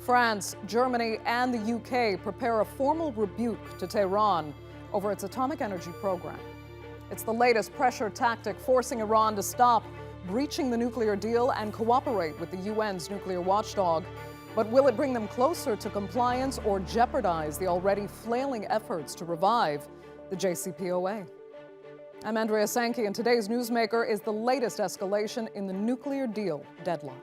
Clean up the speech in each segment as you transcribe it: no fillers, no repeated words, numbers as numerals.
France, Germany, and the UK prepare a formal rebuke to Tehran over its atomic energy program. It's the latest pressure tactic forcing Iran to stop breaching the nuclear deal and cooperate with the UN's nuclear watchdog. But will it bring them closer to compliance or jeopardize the already flailing efforts to revive the Jcpoa? I'm Andrea Sankey, and today's newsmaker is the latest escalation in the nuclear deal deadlock.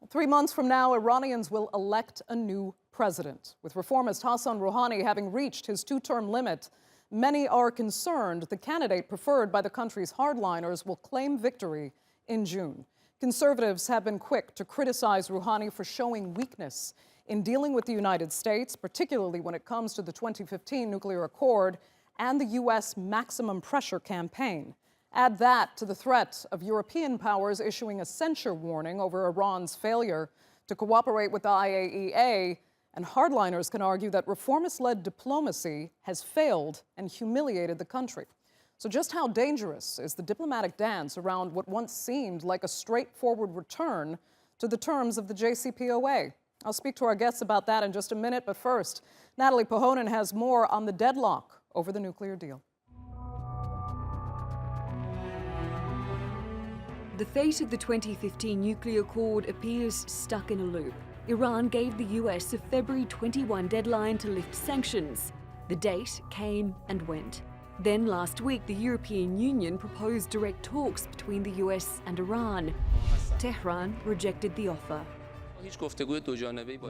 Three months from now, Iranians will elect a new president. With reformist Hasan Rouhani having reached his two-term limit, many are concerned the candidate preferred by the country's hardliners will claim victory in June. Conservatives have been quick to criticize Rouhani for showing weakness in dealing with the United States, particularly when it comes to the 2015 nuclear accord and the U.S. maximum pressure campaign. Add that to the threat of European powers issuing a censure warning over Iran's failure to cooperate with the IAEA, and hardliners can argue that reformist-led diplomacy has failed and humiliated the country. So just how dangerous is the diplomatic dance around what once seemed like a straightforward return to the terms of the Jcpoa? I'll speak to our guests about that in just a minute, but first, Natalie Pohonen has more on the deadlock over the nuclear deal. The fate of the 2015 nuclear accord appears stuck in a loop. Iran gave the US a February 21 deadline to lift sanctions. The date came and went. Then last week, the European Union proposed direct talks between the US and Iran. Tehran rejected the offer.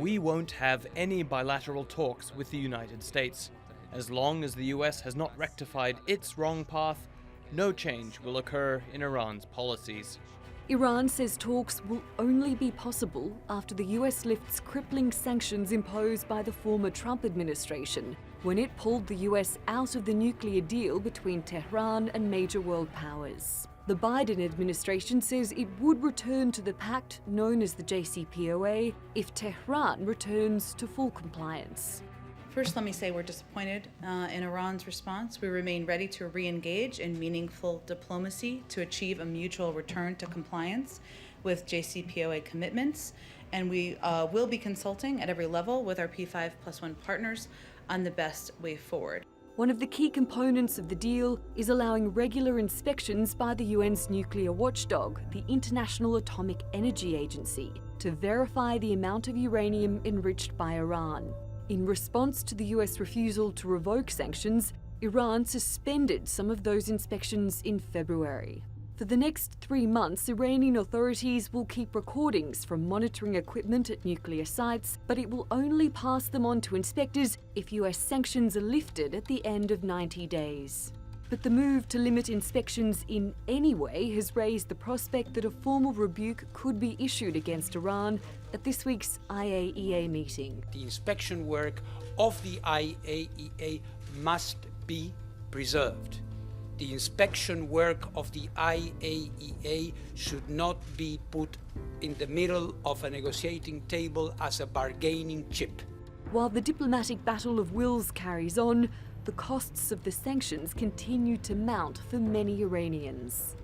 We won't have any bilateral talks with the United States. As long as the US has not rectified its wrong path, no change will occur in Iran's policies. Iran says talks will only be possible after the US lifts crippling sanctions imposed by the former Trump administration when it pulled the US out of the nuclear deal between Tehran and major world powers. The Biden administration says it would return to the pact known as the Jcpoa if Tehran returns to full compliance. First, let me say we're disappointed in Iran's response. We remain ready to re-engage in meaningful diplomacy to achieve a mutual return to compliance with Jcpoa commitments. And we will be consulting at every level with our P5+1 partners on the best way forward. One of the key components of the deal is allowing regular inspections by the UN's nuclear watchdog, the International Atomic Energy Agency, to verify the amount of uranium enriched by Iran. In response to the US refusal to revoke sanctions, Iran suspended some of those inspections in February. For the next 3 months, Iranian authorities will keep recordings from monitoring equipment at nuclear sites, but it will only pass them on to inspectors if US sanctions are lifted at the end of 90 days. But the move to limit inspections in any way has raised the prospect that a formal rebuke could be issued against Iran at this week's IAEA meeting. The inspection work of the IAEA must be preserved. The inspection work of the IAEA should not be put in the middle of a negotiating table as a bargaining chip. While the diplomatic battle of wills carries on, the costs of the sanctions continue to mount for many Iranians.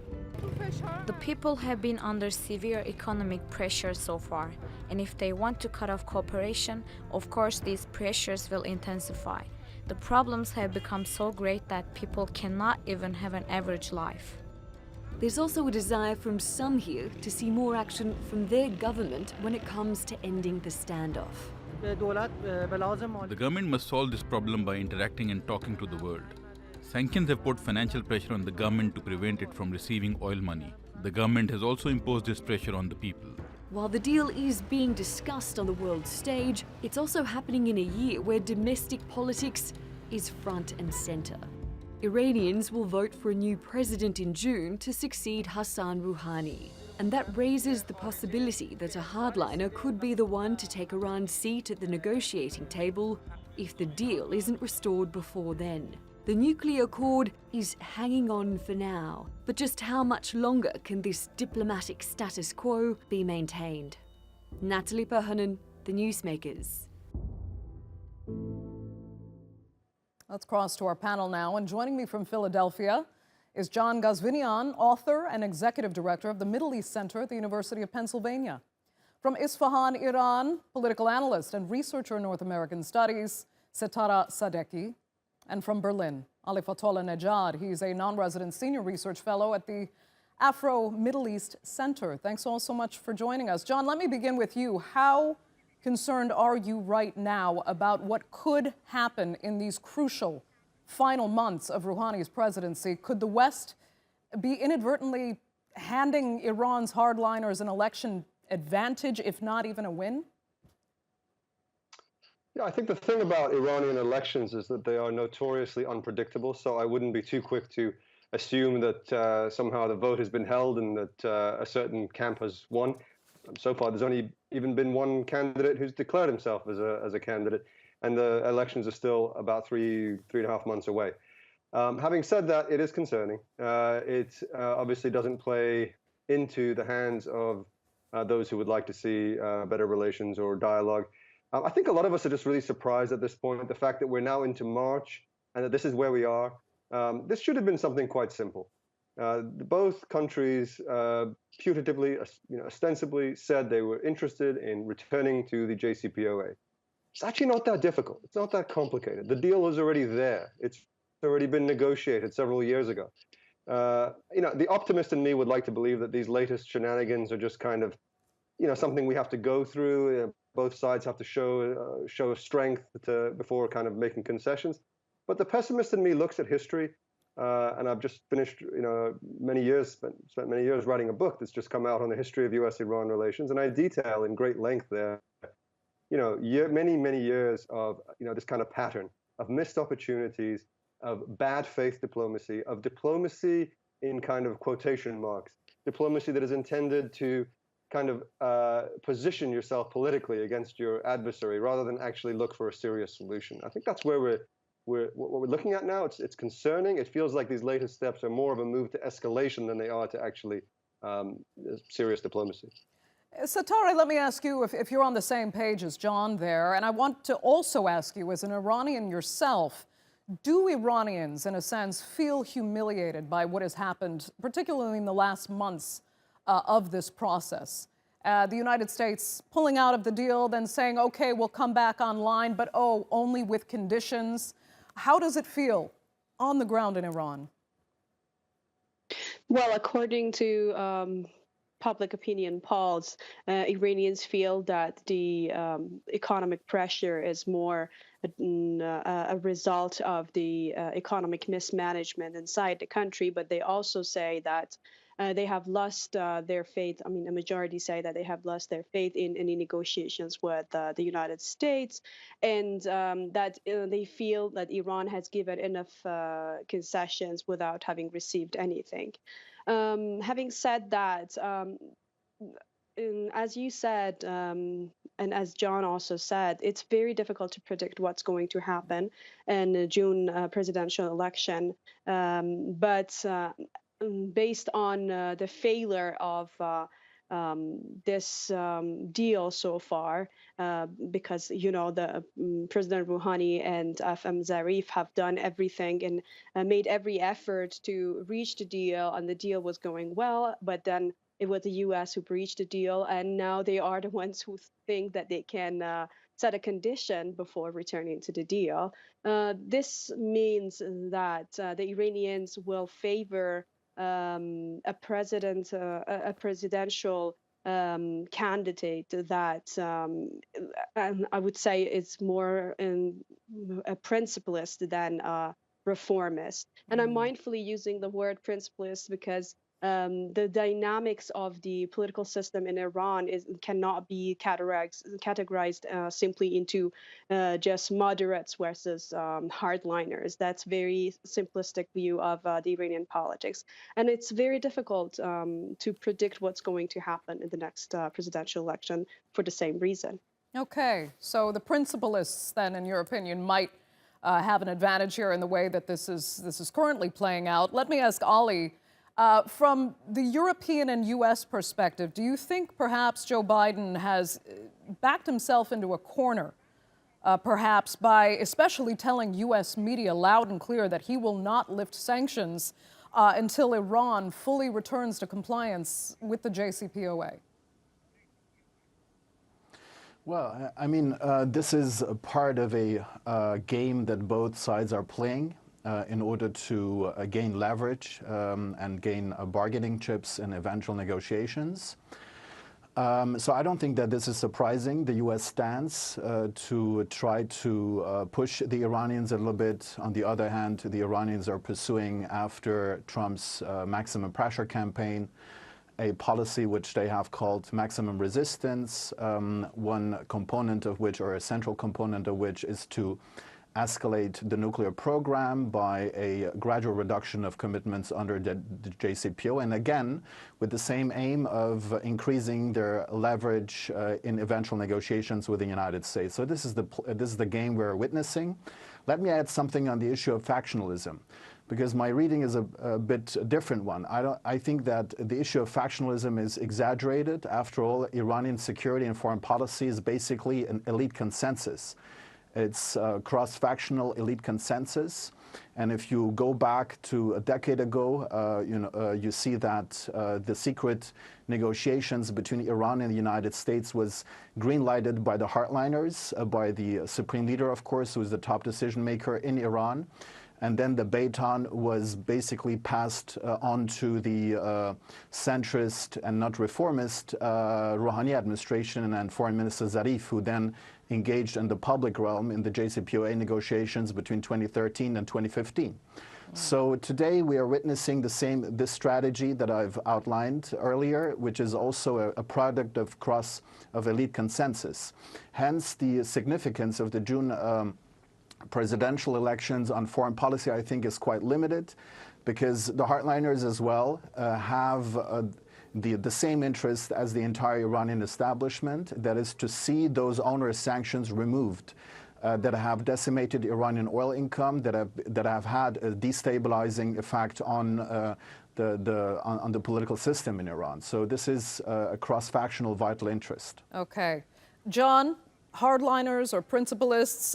The people have been under severe economic pressure so far, and if they want to cut off cooperation, of course these pressures will intensify. The problems have become so great that people cannot even have an average life. There's also a desire from some here to see more action from their government when it comes to ending the standoff. The government must solve this problem by interacting and talking to the world. Sanctions have put financial pressure on the government to prevent it from receiving oil money. The government has also imposed this pressure on the people. While the deal is being discussed on the world stage, it's also happening in a year where domestic politics is front and center. Iranians will vote for a new president in June to succeed Hasan Rouhani. And that raises the possibility that a hardliner could be the one to take Iran's seat at the negotiating table if the deal isn't restored before then. The nuclear accord is hanging on for now, but just how much longer can this diplomatic status quo be maintained? Natalie Perhonen, The Newsmakers. Let's cross to our panel now. And joining me from Philadelphia is John Ghazvinian, author and executive director of the Middle East Center at the University of Pennsylvania. From Isfahan, Iran, political analyst and researcher in North American studies, Setara Sadeghi. And from Berlin, Ali Fatollah Nejad. He's a non-resident senior research fellow at the Afro-Middle East Center. Thanks all so much for joining us. John, let me begin with you. How concerned are you right now about what could happen in these crucial final months of Rouhani's presidency? Could the West be inadvertently handing Iran's hardliners an election advantage, if not even a win? Yeah, I think the thing about Iranian elections is that they are notoriously unpredictable, so I wouldn't be too quick to assume that somehow the vote has been held and that a certain camp has won. So far, there's only even been one candidate who's declared himself as a candidate, and the elections are still about three and a half months away. Having said that, it is concerning. It obviously doesn't play into the hands of those who would like to see better relations or dialogue. I think a lot of us are just really surprised at this point, the fact that we're now into March and that this is where we are. This should have been something quite simple. Both countries putatively, ostensibly said they were interested in returning to the Jcpoa. It's actually not that difficult. It's not that complicated. The deal is already there. It's already been negotiated several years ago. The optimist in me would like to believe that these latest shenanigans are just kind of, something we have to go through. Both sides have to show strength before kind of making concessions. But the pessimist in me looks at history, and I've just finished, spent many years writing a book that's just come out on the history of U.S.-Iran relations, and I detail in great length there, many years of, this kind of pattern of missed opportunities, of bad faith diplomacy, of diplomacy in kind of quotation marks, diplomacy that is intended to kind of position yourself politically against your adversary rather than actually look for a serious solution. I think that's where what we're looking at now. It's concerning. It feels like these latest steps are more of a move to escalation than they are to actually serious diplomacy. Setara, let me ask you if you're on the same page as John there, and I want to also ask you, as an Iranian yourself, do Iranians, in a sense, feel humiliated by what has happened, particularly in the last months of this process? The United States pulling out of the deal, then saying, okay, we'll come back online, but only with conditions. How does it feel on the ground in Iran? Well, according to public opinion polls, Iranians feel that the economic pressure is more a result of the economic mismanagement inside the country, but they also say that they have lost their faith. I mean, a majority say that they have lost their faith in any negotiations with the United States, and that they feel that Iran has given enough concessions without having received anything. Having said that, as you said, and as John also said, it's very difficult to predict what's going to happen in the June presidential election. But based on the failure of this deal so far, because the President Rouhani and FM Zarif have done everything and made every effort to reach the deal, and the deal was going well, but then it was the U.S. who breached the deal, and now they are the ones who think that they can set a condition before returning to the deal. This means that the Iranians will favor a presidential candidate that I would say is more a principalist than a reformist. And I'm mindfully using the word principalist because the dynamics of the political system in Iran cannot be categorized simply into just moderates versus hardliners. That's very simplistic view of the Iranian politics. And it's very difficult to predict what's going to happen in the next presidential election for the same reason. Okay, so the principalists then, in your opinion, might have an advantage here in the way that this is currently playing out. Let me ask Ali, From the European and U.S. perspective, do you think perhaps Joe Biden has backed himself into a corner, perhaps by especially telling U.S. media loud and clear that he will not lift sanctions until Iran fully returns to compliance with the JCPOA? Well, I mean, this is a part of a game that both sides are playing in order to gain leverage and gain bargaining chips in eventual negotiations. So I don't think that this is surprising, the U.S. stance to try to push the Iranians a little bit. On the other hand, the Iranians are pursuing, after Trump's maximum pressure campaign, a policy which they have called maximum resistance, one component of which, or a central component of which, is to escalate the nuclear program by a gradual reduction of commitments under the Jcpoa, and again, with the same aim of increasing their leverage in eventual negotiations with the United States. So this is the game we're witnessing. Let me add something on the issue of factionalism, because my reading is a bit different one. I think that the issue of factionalism is exaggerated. After all, Iranian security and foreign policy is basically an elite consensus. It's cross-factional elite consensus. And if you go back to a decade ago, you see that the secret negotiations between Iran and the United States was green-lighted by the Hardliners, by the supreme leader, of course, who is the top decision maker in Iran. And then the baton was basically passed on to the centrist and not reformist Rouhani administration and Foreign Minister Zarif, who then engaged in the public realm in the JCPOA negotiations between 2013 and 2015. So today we are witnessing this strategy that I've outlined earlier, which is also a product of elite consensus. Hence the significance of the June presidential elections on foreign policy, I think, is quite limited, because the Hardliners as well have the same interest as the entire Iranian establishment, that is to see those onerous sanctions removed that have decimated Iranian oil income, that have had a destabilizing effect on the political system in Iran. So this is a cross-factional vital interest. Okay. John, Hardliners or Principalists,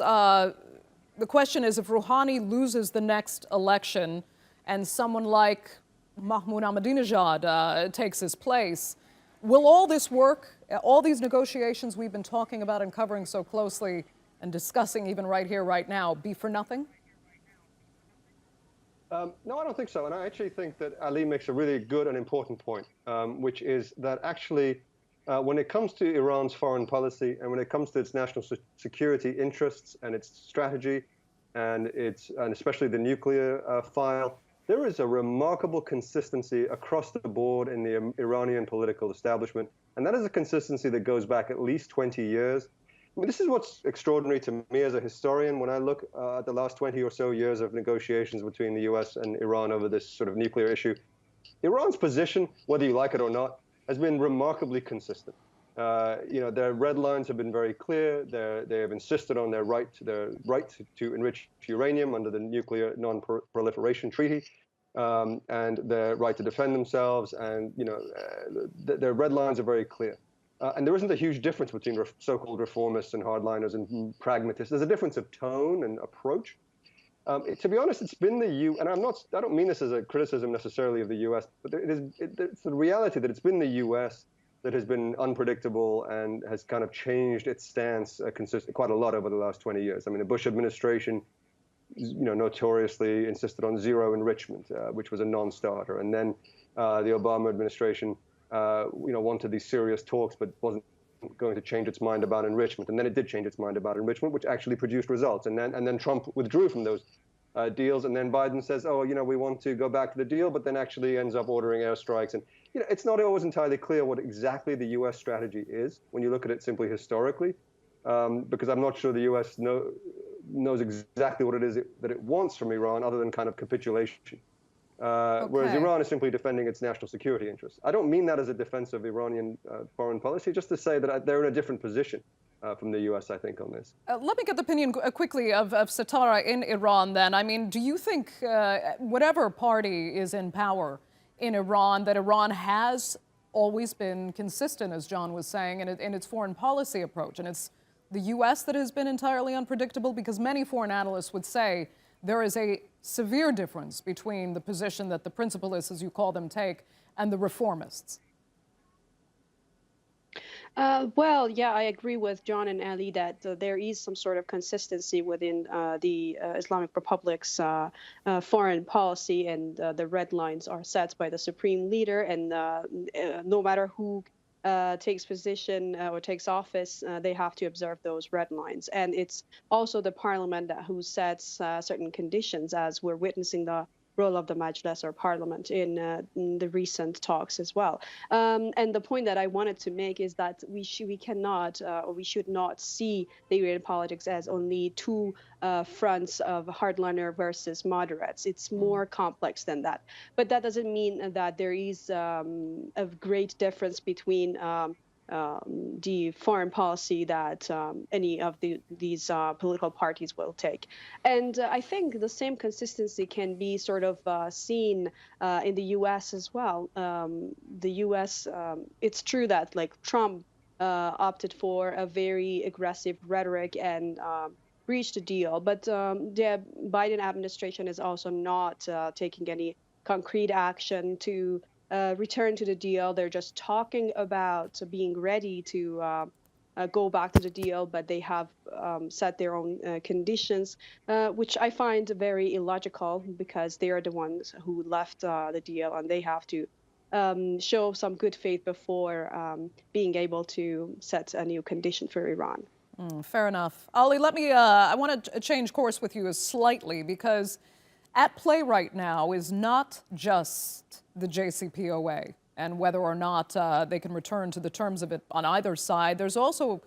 the question is, if Rouhani loses the next election and someone like Mahmoud Ahmadinejad takes his place, will all this work, all these negotiations we've been talking about and covering so closely and discussing even right here, right now, be for nothing? No, I don't think so. And I actually think that Ali makes a really good and important point, which is that actually, when it comes to Iran's foreign policy and when it comes to its national security interests and its strategy and especially the nuclear file, there is a remarkable consistency across the board in the Iranian political establishment. And that is a consistency that goes back at least 20 years. I mean, this is what's extraordinary to me as a historian when I look at the last 20 or so years of negotiations between the US and Iran over this sort of nuclear issue. Iran's position, whether you like it or not, has been remarkably consistent. Their red lines have been very clear. They have insisted on their right to enrich uranium under the Nuclear Non-Proliferation Treaty, and their right to defend themselves. And their red lines are very clear. And there isn't a huge difference between so-called reformists and hardliners and pragmatists. There's a difference of tone and approach. To be honest, it's been and I don't mean this as a criticism necessarily of the U.S., but it's the reality that it's been the U.S. that has been unpredictable and has kind of changed its stance quite a lot over the last 20 years. I mean, the Bush administration, notoriously insisted on zero enrichment, which was a non-starter, and then the Obama administration, wanted these serious talks, but wasn't going to change its mind about enrichment, and then it did change its mind about enrichment, which actually produced results. And then Trump withdrew from those deals, and then Biden says, we want to go back to the deal, but then actually ends up ordering airstrikes. And it's not always entirely clear what exactly the U.S. strategy is when you look at it simply historically, because I'm not sure the U.S. knows exactly what it is that it wants from Iran, other than kind of capitulation. Whereas Iran is simply defending its national security interests. I don't mean that as a defense of Iranian foreign policy, just to say that they're in a different position from the U.S., I think, on this. Let me get the opinion quickly of Satara in Iran then. I mean, do you think whatever party is in power in Iran, that Iran has always been consistent, as John was saying, in its foreign policy approach. And it's the U.S. that has been entirely unpredictable, because many foreign analysts would say there is a severe difference between the position that the principalists, as you call them, take and the reformists. Well, yeah, I agree with John and Ali that there is some sort of consistency within the Islamic Republic's foreign policy, and the red lines are set by the supreme leader, and no matter who takes position or takes office, they have to observe those red lines. And it's also the parliament who sets certain conditions, as we're witnessing the role of the Majlis or parliament in the recent talks as well. And the point that I wanted to make is that we cannot or we should not see the Iranian politics as only two fronts of hardliner versus moderates. It's more complex than that. But that doesn't mean that there is a great difference between the foreign policy that any of these political parties will take. And I think the same consistency can be sort of seen in the U.S. as well. The U.S., it's true that like Trump opted for a very aggressive rhetoric and reached a deal, but the Biden administration is also not taking any concrete action to return to the deal. They're just talking about being ready to go back to the deal, but they have set their own conditions, which I find very illogical, because they are the ones who left the deal, and they have to show some good faith before being able to set a new condition for Iran. Fair enough. Ali, let me, I want to change course with you slightly, because at play right now is not just the Jcpoa and whether or not they can return to the terms of it on either side. There's also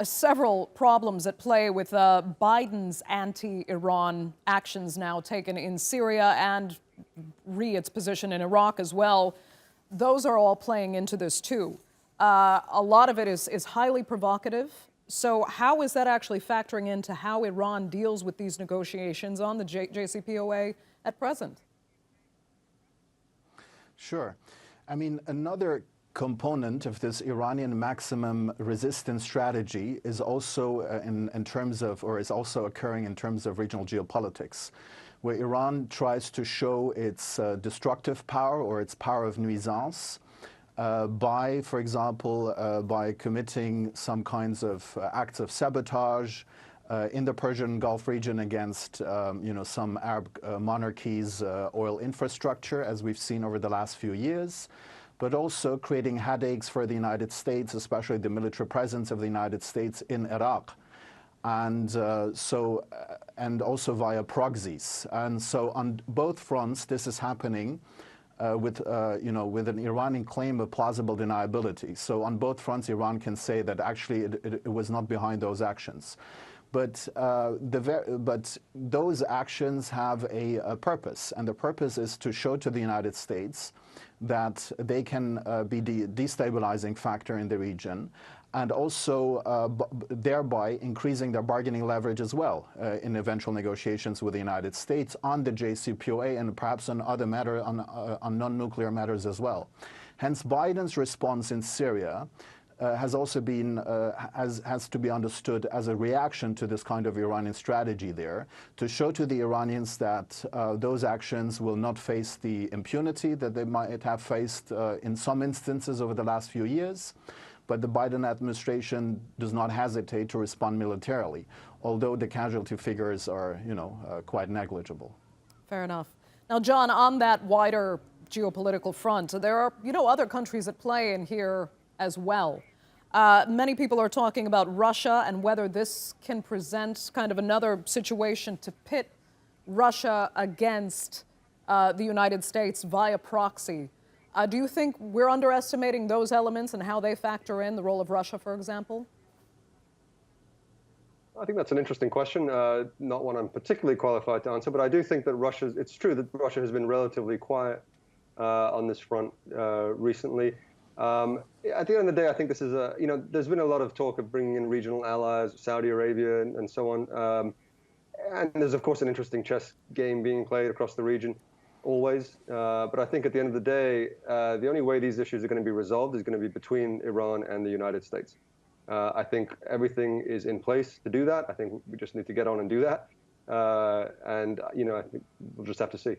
several problems at play with Biden's anti-Iran actions now taken in Syria, and its position in Iraq as well. Those are all playing into this too. A lot of it is highly provocative. So how is that actually factoring into how Iran deals with these negotiations on the Jcpoa at present? Sure. I mean, another component of this Iranian maximum resistance strategy is also in terms of, or is also occurring in terms of regional geopolitics, where Iran tries to show its destructive power or its power of nuisance by, for example, by committing some kinds of acts of sabotage in the Persian Gulf region against, some Arab monarchies' oil infrastructure, as we've seen over the last few years, but also creating headaches for the United States, especially the military presence of the United States in Iraq, and and also via proxies. And so on both fronts, this is happening. With an Iranian claim of plausible deniability. So on both fronts, Iran can say that actually it was not behind those actions. But those actions have a purpose, and the purpose is to show to the United States that they can be the destabilizing factor in the region, and also thereby increasing their bargaining leverage as well in eventual negotiations with the United States on the Jcpoa and perhaps on other matters, on non-nuclear matters as well. Hence, Biden's response in Syria has also been has to be understood as a reaction to this kind of Iranian strategy there, to show to the Iranians that those actions will not face the impunity that they might have faced in some instances over the last few years. But the Biden administration does not hesitate to respond militarily, although the casualty figures are, quite negligible. Fair enough. Now, John, on that wider geopolitical front, there are, other countries at play in here as well. Many people are talking about Russia and whether this can present kind of another situation to pit Russia against the United States via proxy. Do you think we're underestimating those elements and how they factor in, the role of Russia, for example? I think that's an interesting question, not one I'm particularly qualified to answer, but I do think that it's true that Russia has been relatively quiet on this front recently. At the end of the day, I think this is there's been a lot of talk of bringing in regional allies, Saudi Arabia and so on. And there's, of course, an interesting chess game being played across the region. always. But I think at the end of the day, the only way these issues are going to be resolved is going to be between Iran and the United States. I think everything is in place to do that. I think we just need to get on and do that. And, I think we'll just have to see.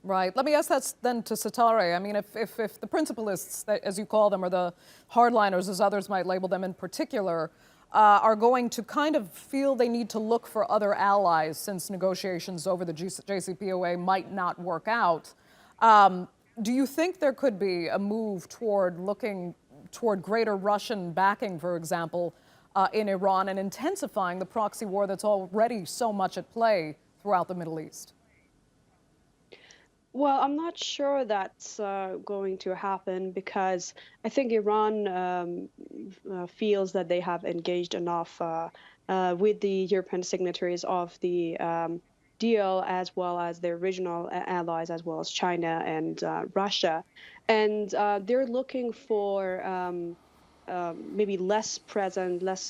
Right. Let me ask that then to Satare. I mean, if the Principalists, as you call them, or the Hardliners, as others might label them in particular, are going to kind of feel they need to look for other allies since negotiations over the Jcpoa might not work out, do you think there could be a move toward looking toward greater Russian backing, for example, in Iran and intensifying the proxy war that's already so much at play throughout the Middle East? Well, I'm not sure that's going to happen because I think Iran feels that they have engaged enough with the European signatories of the deal, as well as their regional allies, as well as China and Russia. And they're looking for maybe less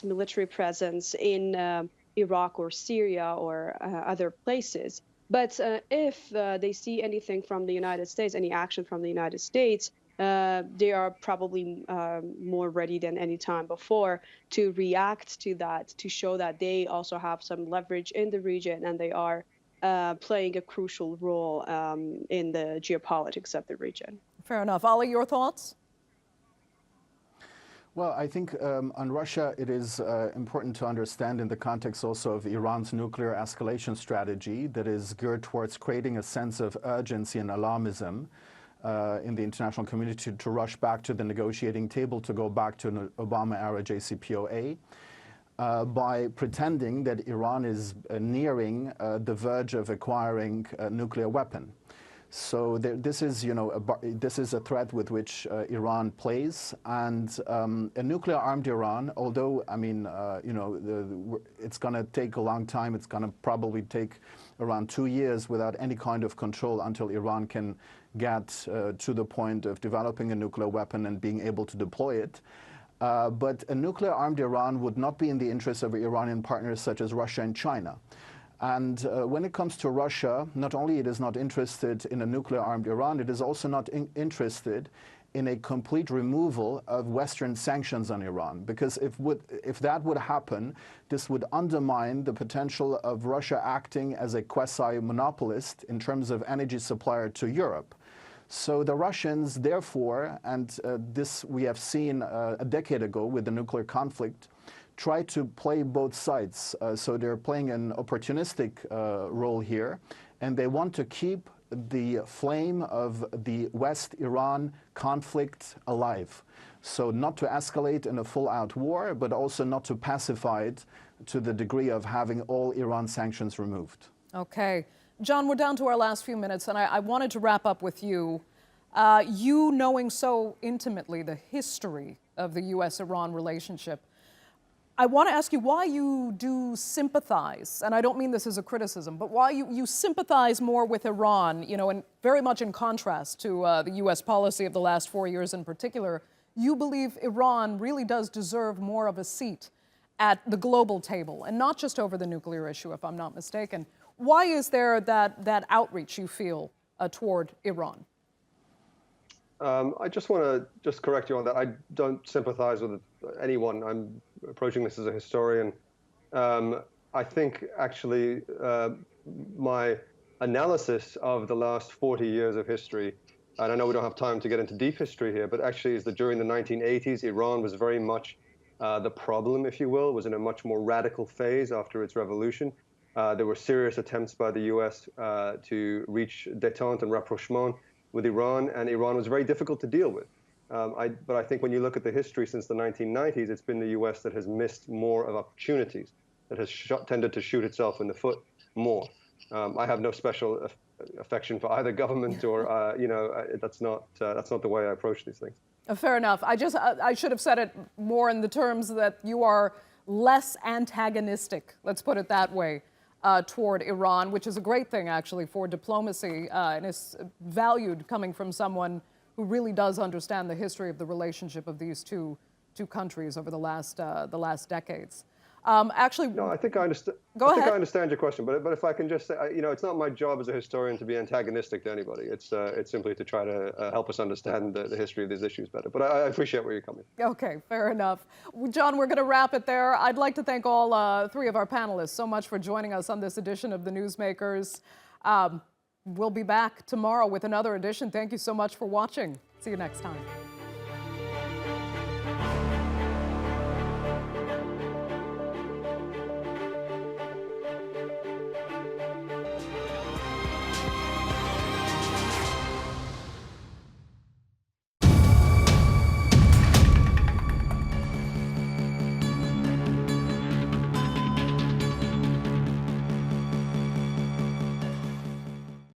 military presence in Iraq or Syria or other places. But if they see anything from the United States, any action from the United States, they are probably more ready than any time before to react to that, to show that they also have some leverage in the region and they are playing a crucial role in the geopolitics of the region. Fair enough. Ali, your thoughts? Well, I think on Russia, it is important to understand in the context also of Iran's nuclear escalation strategy that is geared towards creating a sense of urgency and alarmism in the international community to rush back to the negotiating table, to go back to an Obama-era Jcpoa, by pretending that Iran is nearing the verge of acquiring a nuclear weapon. So this is, this is a threat with which Iran plays, and a nuclear-armed Iran, although, I mean, it's going to take a long time. It's going to probably take around 2 years without any kind of control until Iran can get to the point of developing a nuclear weapon and being able to deploy it. But a nuclear-armed Iran would not be in the interest of Iranian partners such as Russia and China. And when it comes to Russia, not only it is not interested in a nuclear-armed Iran, it is also not interested in a complete removal of Western sanctions on Iran. Because if that would happen, this would undermine the potential of Russia acting as a quasi-monopolist in terms of energy supplier to Europe. So the Russians, therefore, and this we have seen a decade ago with the nuclear conflict, try to play both sides. So they're playing an opportunistic role here, and they want to keep the flame of the West-Iran conflict alive. So not to escalate in a full-out war, but also not to pacify it to the degree of having all Iran sanctions removed. Okay. John, we're down to our last few minutes, and I wanted to wrap up with you. You knowing so intimately the history of the U.S.-Iran relationship, I want to ask you why you do sympathize, and I don't mean this as a criticism, but why you sympathize more with Iran, and very much in contrast to the U.S. policy of the last 4 years in particular. You believe Iran really does deserve more of a seat at the global table, and not just over the nuclear issue, if I'm not mistaken. Why is there that outreach you feel toward Iran? I just want to correct you on that. I don't sympathize with anyone. I'm approaching this as a historian. I think actually my analysis of the last 40 years of history, and I know we don't have time to get into deep history here, but actually is that during the 1980s, Iran was very much the problem, if you will, was in a much more radical phase after its revolution. There were serious attempts by the US to reach détente and rapprochement with Iran, and Iran was very difficult to deal with. But I think when you look at the history since the 1990s, it's been the US that has missed more of opportunities, that has tended to shoot itself in the foot more. I have no special affection for either government or, that's not the way I approach these things. Fair enough. I should have said it more in the terms that you are less antagonistic, let's put it that way, toward Iran, which is a great thing, actually, for diplomacy, and is valued coming from someone who really does understand the history of the relationship of these two countries over the last decades. Actually, No, I think I understand. Go ahead. I understand your question, but if I can just say, you know, it's not my job as a historian to be antagonistic to anybody. It's simply to try to help us understand the history of these issues better. But I appreciate where you're coming. Okay, fair enough. John, we're going to wrap it there. I'd like to thank all three of our panelists so much for joining us on this edition of The Newsmakers. We'll be back tomorrow with another edition. Thank you so much for watching. See you next time.